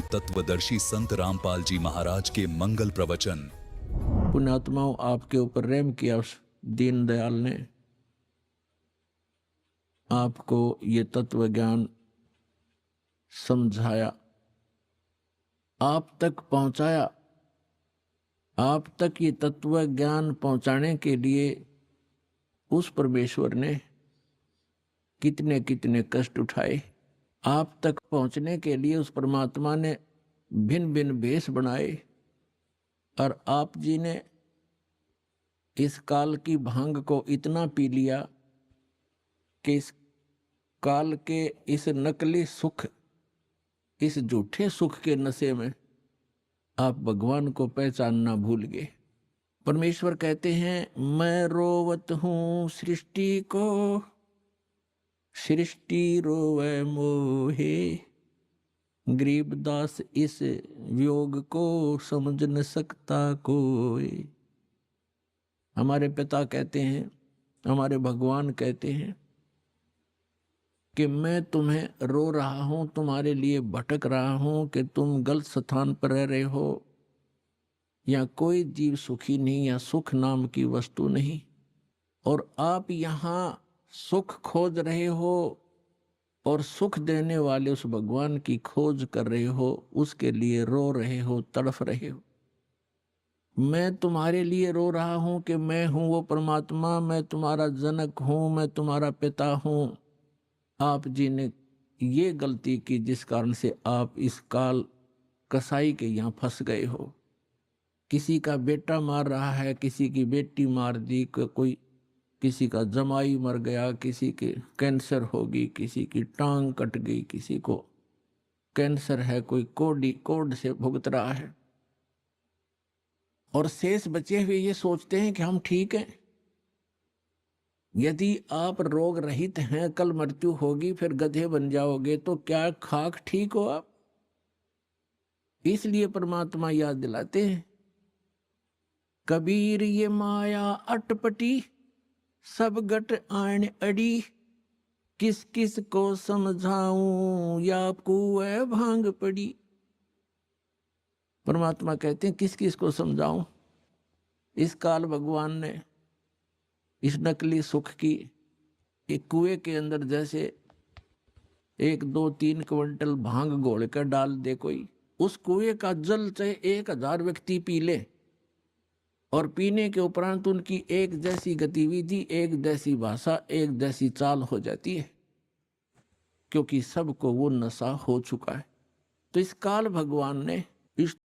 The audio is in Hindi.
तत्वदर्शी संत रामपाल जी महाराज के मंगल प्रवचन। पुण्यात्माओं, आपके ऊपर रहम किया उस दीनदयाल ने, आपको ये तत्व ज्ञान समझाया, आप तक पहुंचाया। आप तक ये तत्व ज्ञान पहुंचाने के लिए उस परमेश्वर ने कितने कितने कष्ट उठाए। आप तक पहुंचने के लिए उस परमात्मा ने भिन्न भिन्न भेष बनाए, और आप जी ने इस काल की भांग को इतना पी लिया कि इस काल के इस नकली सुख, इस झूठे सुख के नशे में आप भगवान को पहचानना भूल गए। परमेश्वर कहते हैं, मैं रोवत हूं सृष्टि को, सृष्टि रोवे मोहे, गरीबदास इस वियोग को समझ न सकता कोई। हमारे पिता कहते हैं, हमारे भगवान कहते हैं कि मैं तुम्हें रो रहा हूं, तुम्हारे लिए भटक रहा हूं कि तुम गलत स्थान पर रह रहे हो, या कोई जीव सुखी नहीं, या सुख नाम की वस्तु नहीं, और आप यहां सुख खोज रहे हो और सुख देने वाले उस भगवान की खोज कर रहे हो, उसके लिए रो रहे हो, तड़फ रहे हो। मैं तुम्हारे लिए रो रहा हूं कि मैं हूं वो परमात्मा, मैं तुम्हारा जनक हूं, मैं तुम्हारा पिता हूं। आप जी ने ये गलती की जिस कारण से आप इस काल कसाई के यहाँ फंस गए हो। किसी का बेटा मार रहा है, किसी की बेटी मार दी, कोई किसी का जमाई मर गया, किसी के कैंसर होगी, किसी की टांग कट गई, किसी को कैंसर है, कोई कोड से भुगत रहा है, और शेष बचे हुए ये सोचते हैं कि हम ठीक हैं। यदि आप रोग रहित हैं, कल मृत्यु होगी, फिर गधे बन जाओगे, तो क्या खाक ठीक हो आप? इसलिए परमात्मा याद दिलाते हैं, कबीर ये माया अटपटी, सब गट आन अड़ी, किस किस को समझाऊं, या कुएं भांग पड़ी। परमात्मा कहते हैं, किस किस को समझाऊं। इस काल भगवान ने इस नकली सुख की एक कुएं के अंदर जैसे 1, 2, 3 क्विंटल भांग घोल कर डाल दे कोई, उस कुएं का जल चाहे 1000 व्यक्ति पी ले, और पीने के उपरांत उनकी एक जैसी गतिविधि, एक जैसी भाषा, एक जैसी चाल हो जाती है, क्योंकि सबको वो नशा हो चुका है। तो इस काल भगवान ने इस